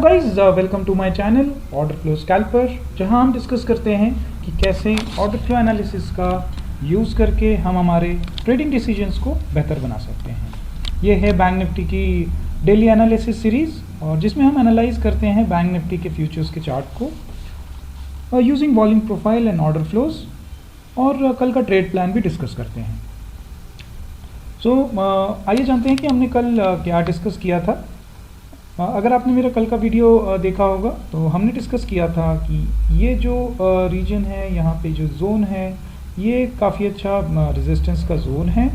Guys welcome to my channel order flow scalper, जहां हम discuss करते हैं कि कैसे ऑर्डर फ्लो एनालिसिस का यूज़ करके हम हमारे ट्रेडिंग डिसीजंस को बेहतर बना सकते हैं। ये है बैंक निफ्टी की डेली एनालिसिस सीरीज़, और जिसमें हम एनालाइज करते हैं बैंक निफ्टी के फ्यूचर्स के चार्ट को using volume profile and order flows, और कल का ट्रेड प्लान भी डिस्कस करते हैं। आइए जानते हैं कि हमने कल क्या डिस्कस किया था। अगर आपने मेरा कल का वीडियो देखा होगा तो हमने डिस्कस किया था कि ये जो रीजन है, यहाँ पे जो जोन है, ये काफ़ी अच्छा रेजिस्टेंस का जोन है,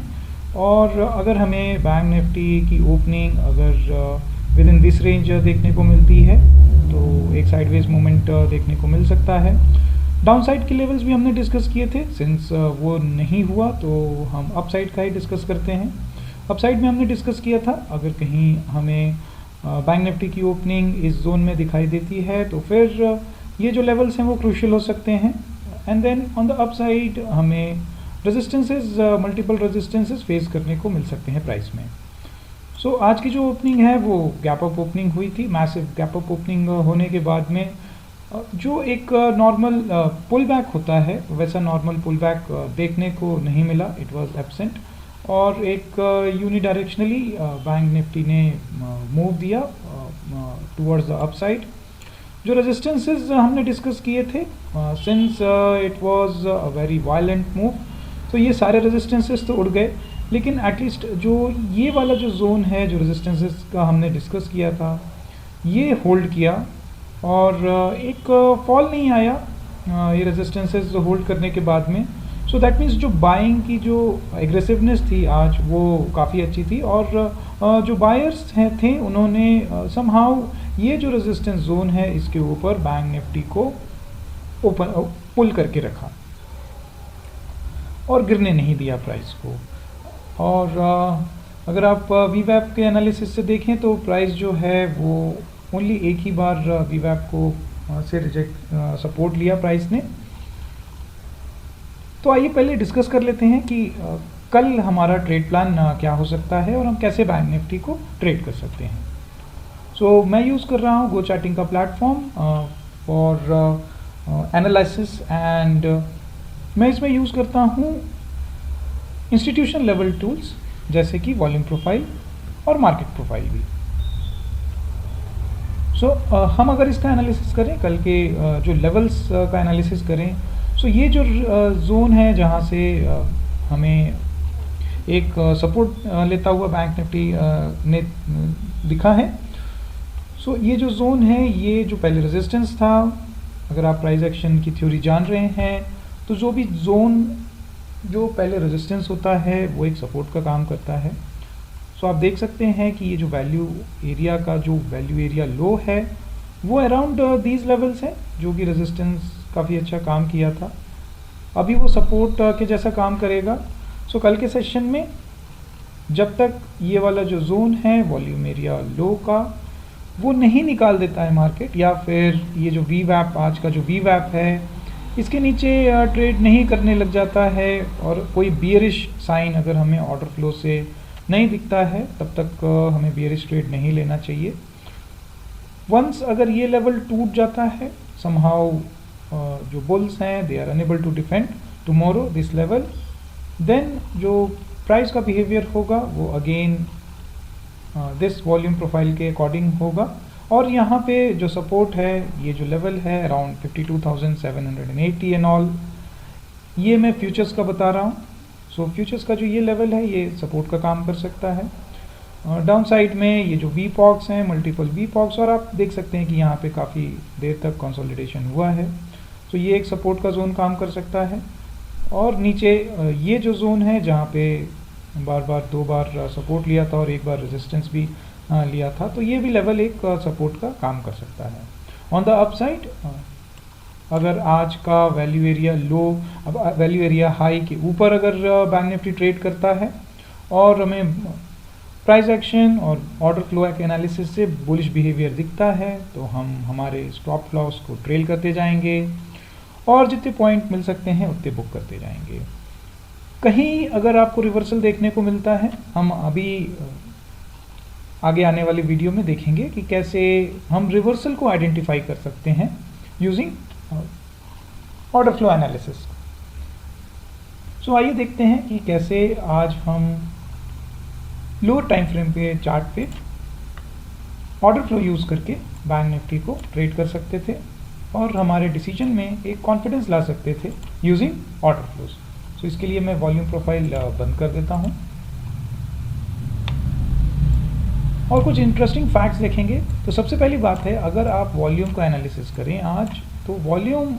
और अगर हमें बैंक निफ्टी की ओपनिंग अगर विद इन दिस रेंज देखने को मिलती है तो एक साइडवेज मूवमेंट देखने को मिल सकता है। डाउन साइड के लेवल्स भी हमने डिस्कस किए थे। सिंस वो नहीं हुआ तो हम अप साइड का ही डिस्कस करते हैं। अप साइड में हमने डिस्कस किया था अगर कहीं हमें बैंक निफ्टी की ओपनिंग इस जोन में दिखाई देती है तो फिर ये जो लेवल्स हैं वो क्रूशियल हो सकते हैं। And then on the upside हमें रेजिस्टेंसेस, मल्टीपल रेजिस्टेंसेस फेस करने को मिल सकते हैं प्राइस में। आज की जो ओपनिंग है वो गैप अप ओपनिंग हुई थी। मैसिव गैप अप ओपनिंग होने के बाद में जो एक नॉर्मल पुल बैक होता है वैसा नॉर्मल पुल बैक देखने को नहीं मिला, इट वाज एब्सेंट, और एक यूनिडायरेक्शनली बैंक निफ्टी ने मूव दिया टुवर्ड्स द अपसाइड। जो रेजिस्टेंसेस हमने डिस्कस किए थे, since it was a very violent move, तो ये सारे रेजिस्टेंसेस तो उड़ गए, लेकिन एटलीस्ट जो ये वाला जो जोन है जो रेजिस्टेंसेस का हमने डिस्कस किया था ये होल्ड किया, और एक फॉल नहीं आया ये रेजिस्टेंसेस होल्ड करने के बाद में। सो दैट मीन्स जो बाइंग की जो एग्रेसिवनेस थी आज वो काफ़ी अच्छी थी, और जो बायर्स थे उन्होंने समहाउ ये जो रेजिस्टेंस जोन है इसके ऊपर बैंक निफ्टी को ओपन पुल करके रखा और गिरने नहीं दिया प्राइस को। और अगर आप वीवैप के एनालिसिस से देखें तो प्राइस जो है वो ओनली एक ही बार वीवैप को से रिजेक्ट सपोर्ट लिया प्राइस ने। तो आइए पहले डिस्कस कर लेते हैं कि कल हमारा ट्रेड प्लान क्या हो सकता है और हम कैसे बैंक निफ्टी को ट्रेड कर सकते हैं। मैं यूज़ कर रहा हूँ गो चार्टिंग का प्लेटफॉर्म फॉर एनालिसिस, एंड मैं इसमें यूज़ करता हूँ इंस्टीट्यूशन लेवल टूल्स जैसे कि वॉल्यूम प्रोफाइल और मार्केट प्रोफाइल भी। हम अगर इसका एनालिसिस करें, कल के जो लेवल्स का एनालिसिस करें, ये जो जोन है जहाँ से हमें एक सपोर्ट लेता हुआ बैंक निफ्टी ने दिखा है। ये जो जोन है, ये जो पहले रेजिस्टेंस था, अगर आप प्राइस एक्शन की थ्योरी जान रहे हैं तो जो भी जोन जो पहले रेजिस्टेंस होता है वो एक सपोर्ट का काम करता है। आप देख सकते हैं कि ये जो वैल्यू एरिया का जो वैल्यू एरिया लो है वो अराउंड दीज लेवल्स है, जो कि रेजिस्टेंस काफ़ी अच्छा काम किया था, अभी वो सपोर्ट के जैसा काम करेगा। कल के सेशन में जब तक ये वाला जो जोन है वॉल्यूम एरिया लो का वो नहीं निकाल देता है मार्केट, या फिर ये जो वीवैप आज का जो वीवैप है इसके नीचे ट्रेड नहीं करने लग जाता है, और कोई बियरिश साइन अगर हमें ऑर्डर फ्लो से नहीं दिखता है तब तक हमें बियरिश ट्रेड नहीं लेना चाहिए। वंस अगर ये लेवल टूट जाता है, समहाउ जो बुल्स हैं they are unable to defend tomorrow this level, then जो प्राइस का बिहेवियर होगा वो अगेन दिस वॉल्यूम प्रोफाइल के अकॉर्डिंग होगा। और यहाँ पे जो सपोर्ट है, ये जो लेवल है अराउंड 52,780 एंड ऑल, ये मैं फ्यूचर्स का बता रहा हूँ। फ्यूचर्स का जो ये लेवल है ये सपोर्ट का काम कर सकता है। डाउन साइड में ये जो वी पॉक्स हैं, मल्टीपल वी पॉक्स, और आप देख सकते हैं कि यहाँ पे काफ़ी देर तक कंसोलिडेशन हुआ है, ये एक सपोर्ट का जोन काम कर सकता है। और नीचे ये जो जोन है जहाँ पे दो बार सपोर्ट लिया था और एक बार रेजिस्टेंस भी लिया था, तो ये भी लेवल एक सपोर्ट का काम कर सकता है। ऑन द अप साइड अगर आज का वैल्यू एरिया लो, अब वैल्यू एरिया हाई के ऊपर अगर बैंक निफ्टी ट्रेड करता है और हमें प्राइस एक्शन और ऑर्डर फ्लो के एनालिसिस से बुलिश बिहेवियर दिखता है तो हम हमारे स्टॉप लॉस को ट्रेल करते जाएंगे और जितने पॉइंट मिल सकते हैं उतने बुक करते जाएंगे। कहीं अगर आपको रिवर्सल देखने को मिलता है, हम अभी आगे आने वाली वीडियो में देखेंगे कि कैसे हम रिवर्सल को आइडेंटिफाई कर सकते हैं यूजिंग ऑर्डर फ्लो एनालिसिस। सो आइए देखते हैं कि कैसे आज हम लोअर टाइम फ्रेम पे चार्ट पे ऑर्डर फ्लो यूज़ करके बैंक निफ्टी को ट्रेड कर सकते थे और हमारे डिसीजन में एक कॉन्फिडेंस ला सकते थे यूजिंग ऑर्डर फ्लोज। सो इसके लिए मैं वॉल्यूम प्रोफाइल बंद कर देता हूँ और कुछ इंटरेस्टिंग फैक्ट्स देखेंगे। तो सबसे पहली बात है, अगर आप वॉल्यूम का एनालिसिस करें आज, तो वॉल्यूम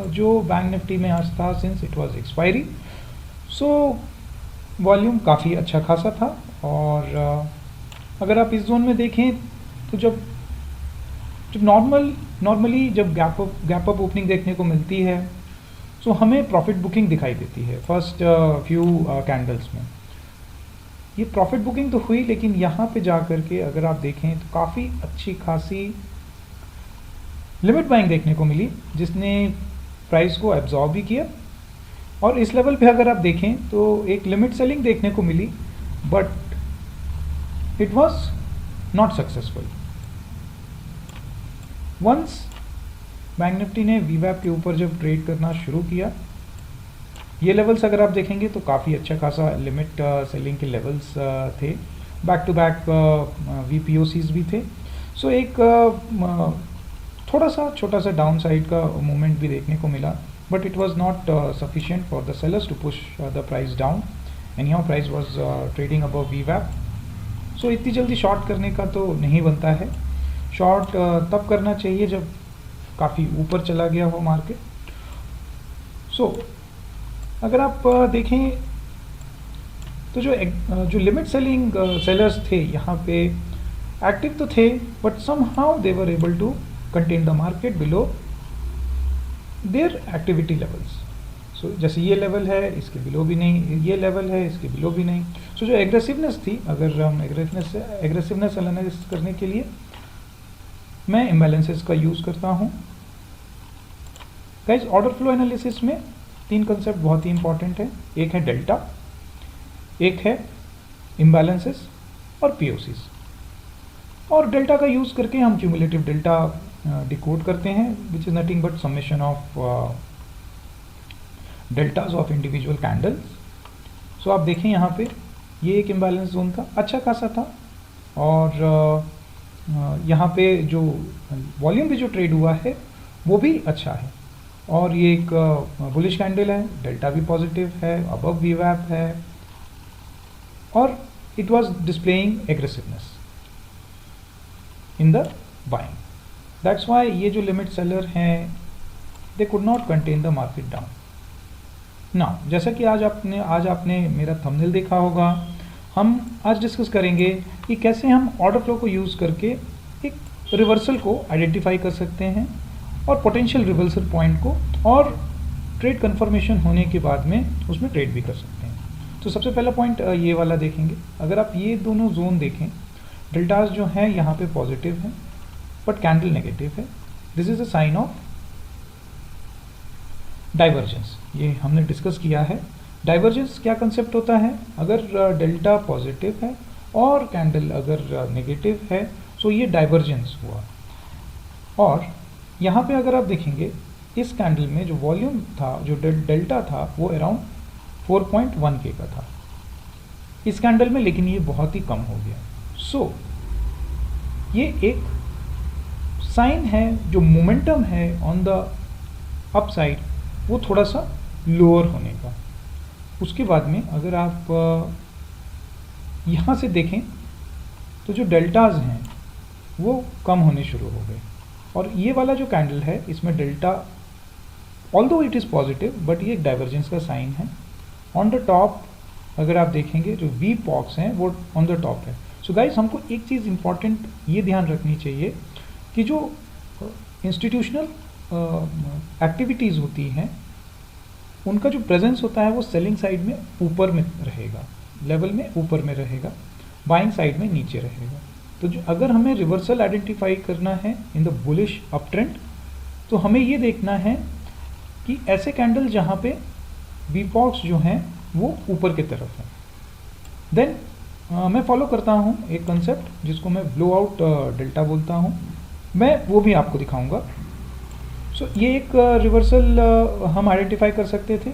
जो बैंक निफ्टी में आज था since it was expiry, so volume काफ़ी अच्छा खासा था। और अगर आप इस जोन में देखें तो जब नॉर्मली जब गैप अप ओपनिंग देखने को मिलती है, सो हमें प्रॉफिट बुकिंग दिखाई देती है फर्स्ट फ्यू कैंडल्स में। ये प्रॉफिट बुकिंग तो हुई, लेकिन यहाँ पे जा कर के अगर आप देखें तो काफ़ी अच्छी खासी लिमिट बाइंग देखने को मिली, जिसने प्राइस को एब्जॉर्ब भी किया। और इस लेवल पे अगर आप देखें तो एक लिमिट सेलिंग देखने को मिली, but it was not successful. Once Bank Nifty ने वीवैप के ऊपर जब ट्रेड करना शुरू किया, ये लेवल्स अगर आप देखेंगे तो काफ़ी अच्छा खासा लिमिट सेलिंग के लेवल्स थे, बैक टू बैक वीपीओसीज भी थे। सो एक थोड़ा सा छोटा सा डाउन साइड का मूवमेंट भी देखने को मिला, but it was not sufficient for the sellers to push the price down. Anyhow price was trading above वीवैप। सो इतनी जल्दी शॉर्ट करने का तो नहीं बनता है। शॉर्ट तब करना चाहिए जब काफ़ी ऊपर चला गया हो मार्केट। सो अगर आप देखें तो जो लिमिट सेलिंग सेलर्स थे यहाँ पे एक्टिव तो थे, but somehow they were able to contain the market below their activity levels. So जैसे ये लेवल है, इसके बिलो भी नहीं, ये लेवल है, इसके बिलो भी नहीं। सो जो एग्रेसिवनेस थी, अगर हम एग्रेसिवनेस एनालिसिस करने के लिए मैं इम्बैलेंसेस का यूज़ करता हूँ। गाइस, ऑर्डर फ्लो एनालिसिस में तीन कंसेप्ट बहुत ही इंपॉर्टेंट है। एक है डेल्टा, एक है इम्बैलेंसेस और पीओसीज। और डेल्टा का यूज़ करके हम क्यूमुलेटिव डेल्टा डिकोड करते हैं, which is nothing but summation of deltas of individual candles. So आप देखें यहाँ पे ये एक इम्बैलेंस जोन था, अच्छा खासा था, और यहाँ पे जो वॉल्यूम भी जो ट्रेड हुआ है वो भी अच्छा है। और ये एक बुलिश कैंडल है, डेल्टा भी पॉजिटिव है, अबव वीवैप है, और it was displaying aggressiveness in the buying. That's why ये जो लिमिट सेलर हैं, they could not contain the market down. Now जैसा कि आज आपने मेरा थंबनेल देखा होगा, हम आज डिस्कस करेंगे कि कैसे हम ऑर्डर फ्लो को यूज़ करके एक रिवर्सल को आइडेंटिफाई कर सकते हैं और पोटेंशियल रिवर्सल पॉइंट को, और ट्रेड कंफर्मेशन होने के बाद में उसमें ट्रेड भी कर सकते हैं। तो सबसे पहला पॉइंट ये वाला देखेंगे। अगर आप ये दोनों जोन देखें, डेल्टास जो हैं यहाँ पे पॉजिटिव हैं बट कैंडल नेगेटिव है। This is a sign of divergence. ये हमने डिस्कस किया है। डाइवर्जेंस क्या कंसेप्ट होता है? अगर डेल्टा पॉजिटिव है और कैंडल अगर नेगेटिव है, सो ये डाइवर्जेंस हुआ। और यहाँ पे अगर आप देखेंगे, इस कैंडल में जो वॉल्यूम था, जो डेल्टा था, वो अराउंड 4.1K का था इस कैंडल में, लेकिन ये बहुत ही कम हो गया। सो ये एक साइन है, जो मोमेंटम है ऑन द अपसाइड वो थोड़ा सा लोअर होने का। उसके बाद में अगर आप यहाँ से देखें तो जो डेल्टाज हैं वो कम होने शुरू हो गए, और ये वाला जो कैंडल है इसमें delta although it is positive, but ये एक डाइवर्जेंस का साइन है। ऑन द टॉप अगर आप देखेंगे जो वी पॉक्स हैं वो ऑन द टॉप है। सो गाइस, हमको एक चीज़ इंपॉर्टेंट ये ध्यान रखनी चाहिए कि जो इंस्टीट्यूशनल एक्टिविटीज़ होती हैं उनका जो प्रेजेंस होता है वो सेलिंग साइड में ऊपर में रहेगा, लेवल में ऊपर में रहेगा, बाइंग साइड में नीचे रहेगा। तो जो अगर हमें रिवर्सल आइडेंटिफाई करना है in the bullish up trend, तो हमें ये देखना है कि ऐसे कैंडल जहाँ पे वीपॉक्स जो हैं वो ऊपर की तरफ हैं, देन मैं फॉलो करता हूँ एक कंसेप्ट जिसको मैं ब्लो आउट डेल्टा बोलता हूँ, मैं वो भी आपको दिखाऊंगा। सो ये एक रिवर्सल हम आइडेंटिफाई कर सकते थे।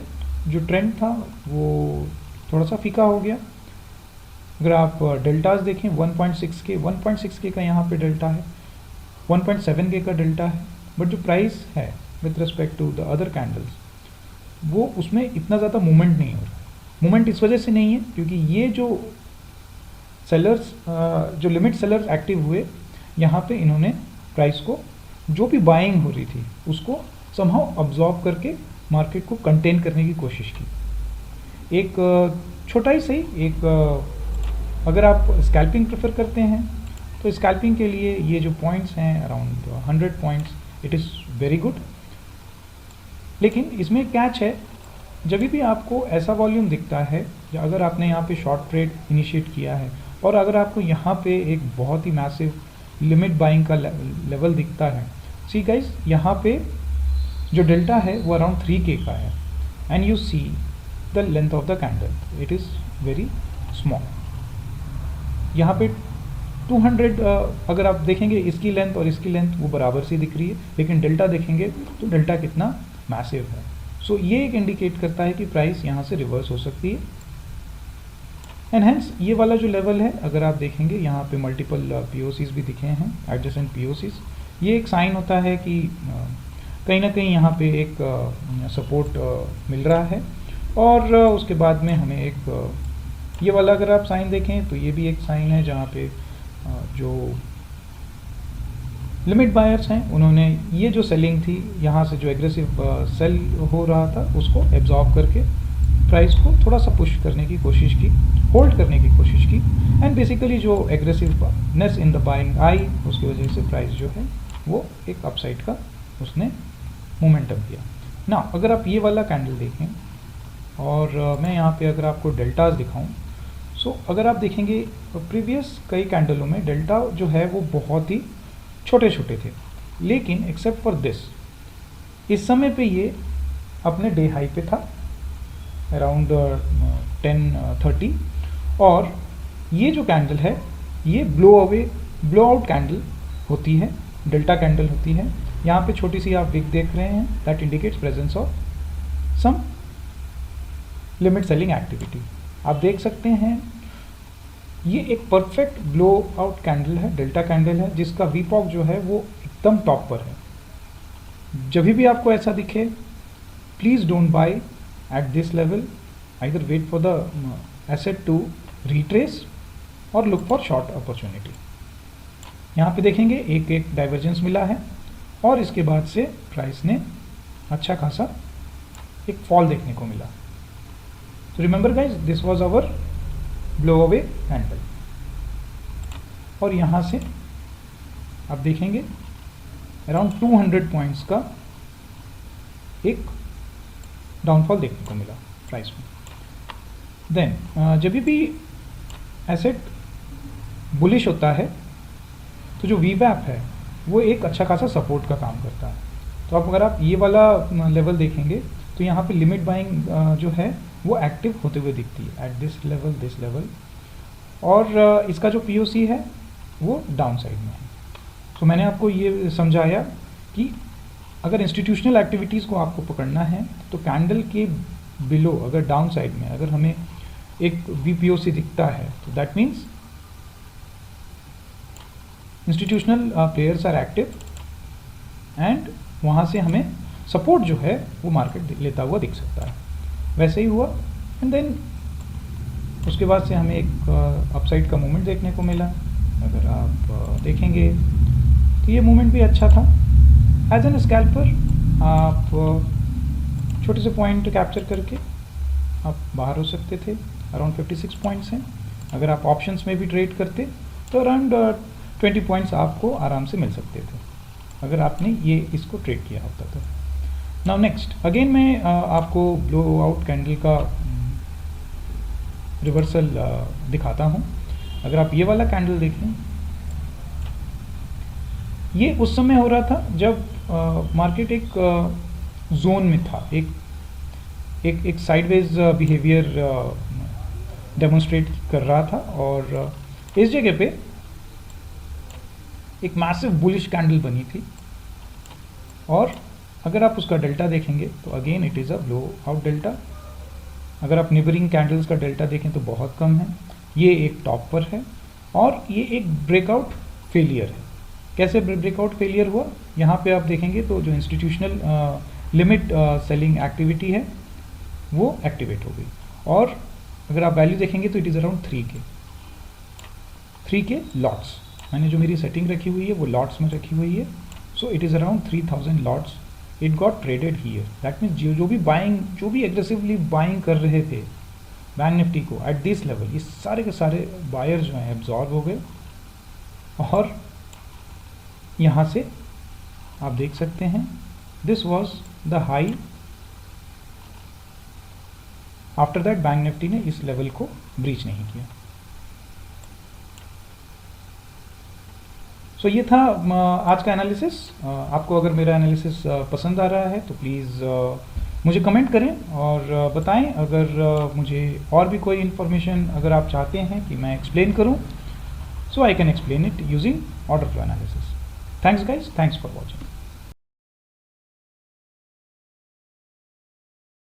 जो ट्रेंड था वो थोड़ा सा फीका हो गया। अगर आप डेल्टाज देखें 1.6 के का यहाँ पे डेल्टा है, 1.7 के का डेल्टा है, बट जो प्राइस है with respect to the other candles वो उसमें इतना ज़्यादा मूवमेंट नहीं हो रहा है। मूवमेंट इस वजह से नहीं है क्योंकि ये जो सेलर्स जो लिमिट सेलर्स एक्टिव हुए, यहाँ पे इन्होंने प्राइस को जो भी बाइंग हो रही थी उसको समहाउ अब्जॉर्ब करके मार्केट को कंटेन करने की कोशिश की। एक छोटा ही सही एक अगर आप स्कैल्पिंग प्रेफर करते हैं तो स्कैल्पिंग के लिए ये जो पॉइंट्स हैं around 100 points, it is very good. लेकिन इसमें कैच है, जब भी आपको ऐसा वॉल्यूम दिखता है, अगर आपने यहाँ पे शॉर्ट ट्रेड इनिशिएट किया है और अगर आपको यहाँ पे एक बहुत ही मैसिव लिमिट बाइंग का लेवल दिखता है, सी गाइस यहाँ पे जो डेल्टा है वो अराउंड 3K का है and you see the length of the candle, it is very small. यहाँ पे 200 अगर आप देखेंगे इसकी लेंथ और इसकी लेंथ वो बराबर सी दिख रही है, लेकिन डेल्टा देखेंगे तो डेल्टा कितना मैसिव है। सो ये एक इंडिकेट करता है कि प्राइस यहाँ से रिवर्स हो सकती है एंड हेंस ये वाला जो लेवल है, अगर आप देखेंगे यहाँ पे मल्टीपल पीओसीज भी दिखे हैं, एडजेसेंट पीओसीज, ये एक साइन होता है कि कहीं ना कहीं यहाँ पे एक सपोर्ट मिल रहा है। और उसके बाद में हमें एक ये वाला अगर आप साइन देखें तो ये भी एक साइन है जहाँ पे जो लिमिट बायर्स हैं उन्होंने ये जो सेलिंग थी यहाँ से जो एग्रेसिव सेल हो रहा था उसको एब्जॉर्ब करके प्राइस को थोड़ा सा पुश करने की कोशिश की, होल्ड करने की कोशिश की एंड बेसिकली जो aggressiveness in the buying I उसकी वजह से प्राइस जो है वो एक अपसाइड का उसने मोमेंटम किया ना। अगर आप ये वाला कैंडल देखें और मैं यहाँ पे अगर आपको डेल्टाज दिखाऊं, सो अगर आप देखेंगे प्रीवियस कई कैंडलों में डेल्टा जो है वो बहुत ही छोटे छोटे थे, लेकिन एक्सेप्ट फॉर दिस इस समय पे ये अपने डे हाई पे था अराउंड 10:30 और ये जो कैंडल है ये ब्लो आउट कैंडल होती है, डेल्टा कैंडल होती है। यहाँ पे छोटी सी आप विक देख रहे हैं, that indicates presence of some limit selling activity. आप देख सकते हैं ये एक परफेक्ट ब्लो आउट कैंडल है, डेल्टा कैंडल है, जिसका वीपॉक जो है वो एकदम टॉप पर है। जब भी आपको ऐसा दिखे please don't buy at this level, either wait for the asset to retrace और लुक फॉर शॉर्ट अपॉर्चुनिटी। यहाँ पे देखेंगे एक एक डाइवर्जेंस मिला है और इसके बाद से प्राइस ने अच्छा खासा एक फॉल देखने को मिला। तो remember guys, this was our blow away candle और यहाँ से आप देखेंगे अराउंड 200 पॉइंट्स का एक डाउनफॉल देखने को मिला प्राइस में। देन जब भी एसेट बुलिश होता है तो जो वीवैप है वो एक अच्छा खासा सपोर्ट का काम करता है। तो आप अगर आप ये वाला लेवल देखेंगे तो यहाँ पे लिमिट बाइंग जो है वो एक्टिव होते हुए दिखती है एट दिस लेवल और इसका जो पीओसी है वो डाउन साइड में है। तो मैंने आपको ये समझाया कि अगर इंस्टीट्यूशनल एक्टिविटीज़ को आपको पकड़ना है तो कैंडल के बिलो अगर डाउन साइड में अगर हमें एक वीपीओसी दिखता है तो that means institutional players are active and वहाँ से हमें सपोर्ट जो है वो मार्केट लेता हुआ दिख सकता है। वैसे ही हुआ एंड देन उसके बाद से हमें एक अपसाइड का मूवमेंट देखने को मिला। अगर आप देखेंगे तो ये मूवमेंट भी अच्छा था। एज एन स्कैल्पर आप छोटे से पॉइंट कैप्चर करके आप बाहर हो सकते थे। अराउंड 56 पॉइंट्स हैं। अगर आप ऑप्शंस में भी ट्रेड करते तो अराउंड 20 पॉइंट्स आपको आराम से मिल सकते थे अगर आपने ये इसको ट्रेड किया होता तो। नाउ नेक्स्ट अगेन मैं आपको ब्लो आउट कैंडल का रिवर्सल दिखाता हूँ। अगर आप ये वाला कैंडल देखें, ये उस समय हो रहा था जब मार्केट एक जोन में था, एक साइडवेज बिहेवियर डेमोन्स्ट्रेट कर रहा था। और इस जगह पे एक मैसिव बुलिश कैंडल बनी थी, और अगर आप उसका डेल्टा देखेंगे तो again it is a blow out delta. अगर आप निबरिंग कैंडल्स का डेल्टा देखें तो बहुत कम है। ये एक टॉप पर है और ये एक ब्रेकआउट फेलियर है। कैसे ब्रेकआउट फेलियर हुआ, यहाँ पे आप देखेंगे तो जो इंस्टीट्यूशनल लिमिट सेलिंग एक्टिविटी है वो एक्टिवेट हो गई, और अगर आप वैल्यू देखेंगे तो इट इज़ अराउंड 3 के लॉट्स। मैंने जो मेरी सेटिंग रखी हुई है वो लॉट्स में रखी हुई है। So it is around 3000 lots it got traded here. That means जो भी एग्रेसिवली बाइंग कर रहे थे बैंक निफ्टी को एट दिस लेवल, ये सारे के सारे बायर जो हैं एब्जॉर्ब हो गए, और यहाँ से आप देख सकते हैं this was the high. After that bank Nifty ने इस लेवल को ब्रीच नहीं किया। सो ये था आज का एनालिसिस। आपको अगर मेरा एनालिसिस पसंद आ रहा है तो प्लीज़ मुझे कमेंट करें और बताएं। अगर मुझे और भी कोई इन्फॉर्मेशन अगर आप चाहते हैं कि मैं एक्सप्लेन करूं, so I can explain it using order flow analysis. Thanks guys, thanks for watching.